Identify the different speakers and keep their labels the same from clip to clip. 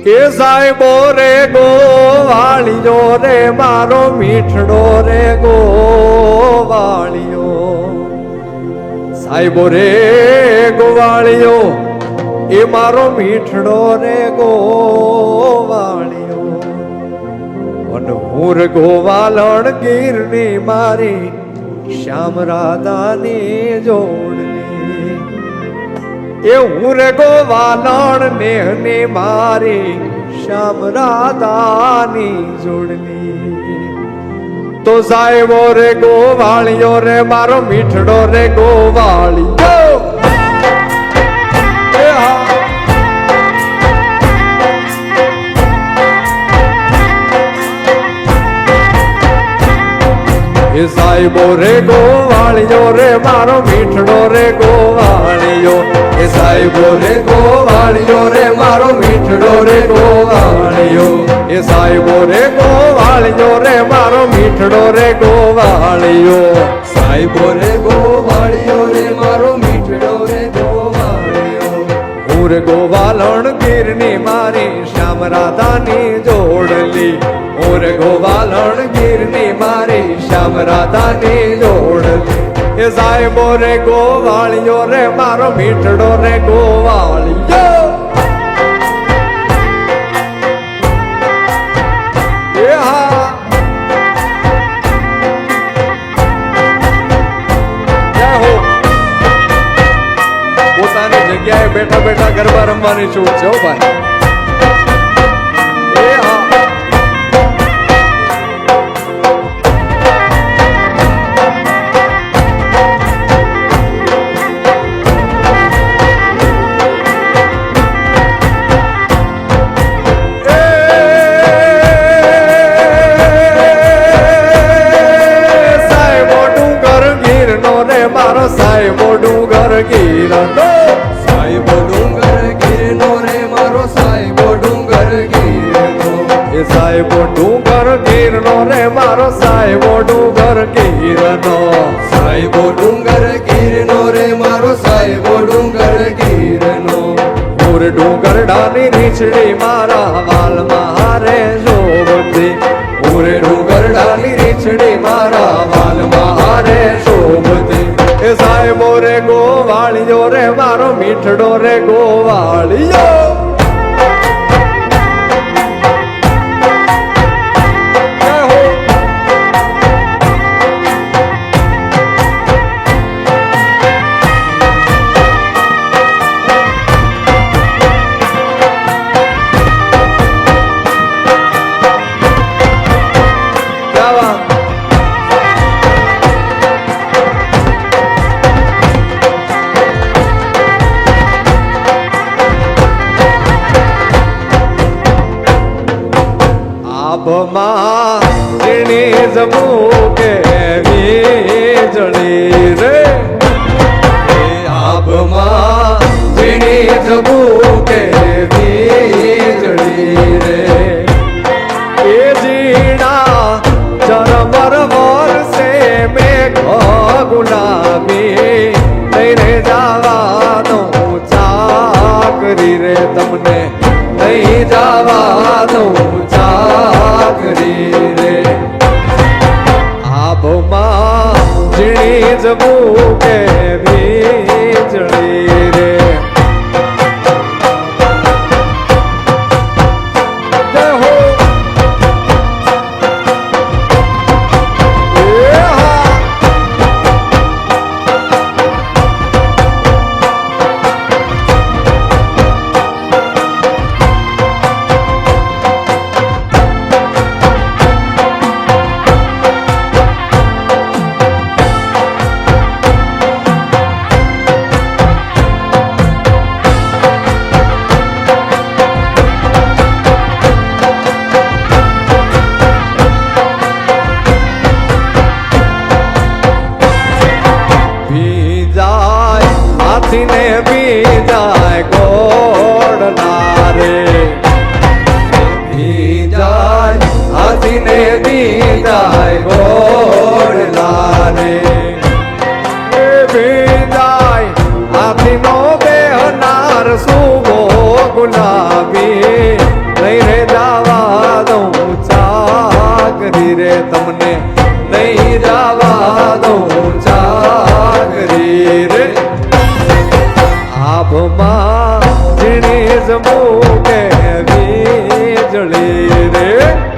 Speaker 1: એ સાહેબો રે ગોવાળિયો રે મારો મીઠડો રે ગોવાળિયો સાહેબો રે ગોવાળિયો એ મારો મીઠડો રે ગોવાળિયો અને હું રે ગોવાલણ ગીરની મારી શ્યામ રાધાની જોડલી એ હું રે ગોવાલણ નેહની મારી શ્યામ રાધાની જોડલી તો સાહેબો રે ગોવાળિયો રે મારો મીઠડો રે ગોવાળિયો એ સાહેબો રે ગોવાળિયો રે મારો મીઠડો રે ગોવાળિયો એ સાહેબો રે ગોવાળિયો રે મારો મીઠડો રે ગોવાળિયો એ સાહેબો રે ગોવાળિયો રે મારો મીઠડો રે ગોવાળિયો સાહેબો રે ગોવાળિયો રે મારો મીઠડો રે ગોવાળિયો હું રે ગોવાલણ ગીરની મારી શ્યામ રાધાની જોડલી ઓર ગોવાલણ ગીરની મારી શ્યામ રાધાની જોડલી એ સાહેબો રે ગોવાળિયો રે મારો મીઠડો રે ગોવાળિયો એ હા જય હો પોતાની જગ્યાએ બેઠા બેઠા ગરબા રમવાની છૂટ છે હો ભાઈ સાહેબો ડુંગર ગીરનો સાહેબો ડુંગર ગીરનો રે મારો સાહેબો ડુંગર ગીરનો એ સાહેબો ડુંગર ગીરનો રે મારો સાહેબો ડુંગર ગીરનો સાહેબો ડુંગર ગીરનો રે મારો સાહેબો ડુંગર ગીરનો મોર ડુંગર ડાની રીછડી મારા વાલમાં હારે શોભતી મોરે ડુંગર ડાની રીછડી મારા વાલમાં હારે શોભતી એ સાહેબો રે ગોવાળિયો રે મારો મીઠડો રે ગોવાળિયો આભમાં ઝીણી જમુકે વીજળી રે આભમાં ઝીણી જમુકે વીજળી રે એ ઝીણા જરબર વરસે મેઘ ગુલાબી લઈને જવાનું ચાકરી રે તમને નહીં જવાનું ચાકરી રે આભમાં ઝીણી જમુકે વીજળી રે જય હો વાદળી રે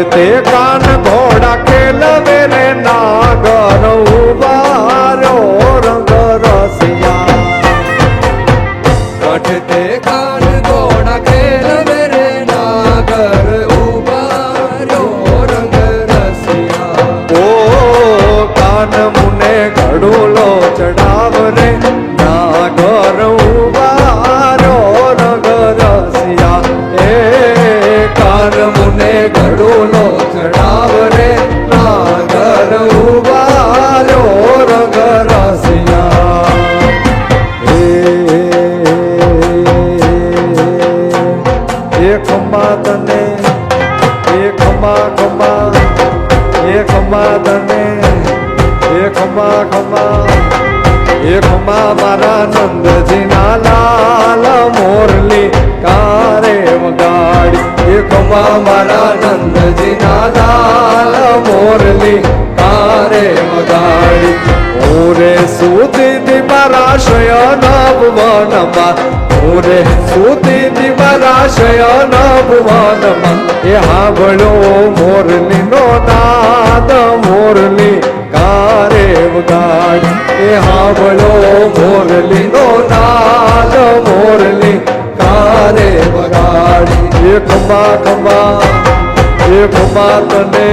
Speaker 1: તે કાન ઘોડા ખેલવે રે નાગર ઉબારો રંગ રસિયા કાઠે તે કાન ઘોડા ખેલવે રે નાગર ઉબારો રંગ રસિયા ઓ કાન મુને ઘડુલો ચડાવ રે નાગર ઉબારો રંગ રસિયા એ કાન મુને ઘડુલો ચડાવ રે નાગર ઉબારો રંગ રસિયા એ ખંભા તને એ ખંભા ખંભા એ ખંભા તને એ ખંભા ખંભા એ ખંભા મારા નંદજીના લાલ મોરલી કારે વગાડી એ ખંભા મારા નંદજીના લાલ મોરલી કારે વગાડી ઓરે સુતી મારા શયન ભુવનમાં ઓરે સુતી મારા શયન ભુવનમાં એ હાંભળ્યો મોરલીનો નાદ મોરલી કારે વગાડી એ હાંભળ્યો મોરલીનો નાદ મોરલી કારે વગાડી એ ખંભા ખંભા એ ખંભા તને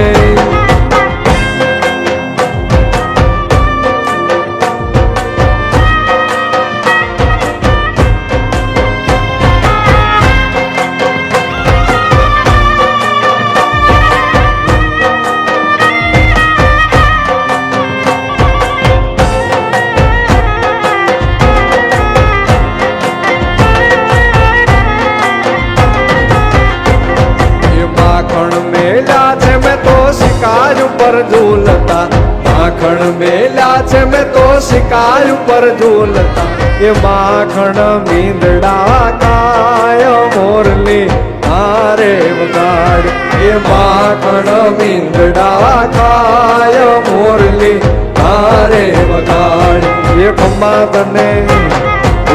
Speaker 1: ઉપર ઝૂલતા માખણ મેલા છે મેં તો શિકાર ઉપર ઝૂલતા એ માખણ મીંદડા કાય મોરલી હારે વગાડ એ માખણ મીંદડા કાય મોરલી હારે વગાડ એ ખંભા તને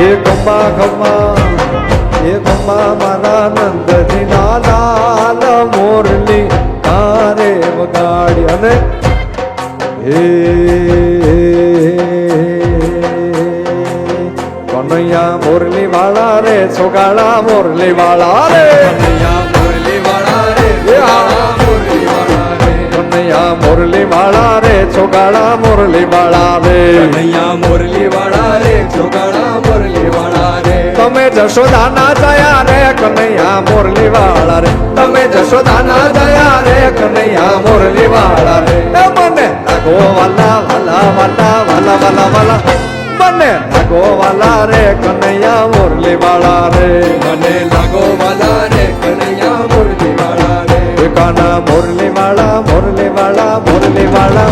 Speaker 1: એ ખંભા ખંભા એ ખંભા મારા નંદજીના લાલ મોરલી હારે વગાડી અને હે કનૈયા મોરલી વાળા રે છોગાળા મોરલી વાળા રે કનૈયા મોરલી વાળા રે મોરલી વાળા રે કનૈયા મુરલી વાળા રે છોગાળા મુરલી વાળા રે
Speaker 2: કનૈયા મુરલી વાળા રે છોકરા મુરલી વાળા રે
Speaker 1: તમે જશોદાના જયા રે કનૈયા મુરલી વાળા રે તમે જશોદાના જયા રે કનૈયા મુરલી વાળા રે એ મને લાગો વાલા વાલા વાલા વાલા વાલા વાલા મને લાગો વાલા રે કનૈયા મુરલી વાળા રે
Speaker 2: મને લાગો વાલા રે કનૈયા મુરલી વાળા રે
Speaker 1: કાના મુરલી વાળા મુરલી વાળા મુરલી વાળા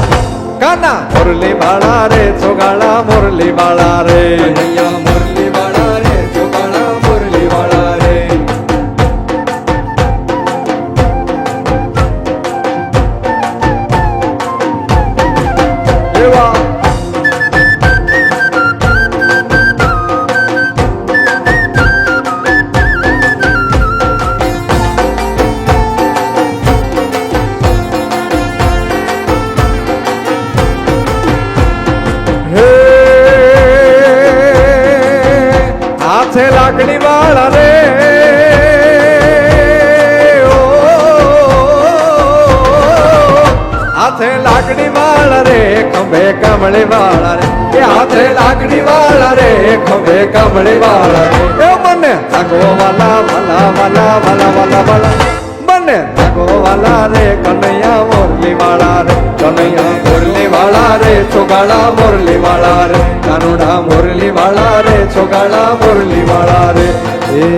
Speaker 1: કાના મુરલી વાળા રે છોગાળા મુરલી વાળા રે
Speaker 2: કનૈયા મુરલી વાળા રે છોકરા મુરલી વાળા રે
Speaker 1: એવા હે હાથે લાકડી વાળા રે ઓ, હાથે લાકડી વાળા રે ખંભે કમળી વાળા રે એ હાથે લાકડી વાળા રે ખંભે કમળી વાળા રે એ મને લાગો વાલા વાલા વાલા વાલા વાલા વાલા મને લાગો વાલા રે કનૈયા મુરલી વાળા રે કનૈયા મુરલી વાળા રે છોગાળા મુરલી વાળા રે કાનુડા મુરલી વાળા રે છોગાળા મુરલી વાળા રે એ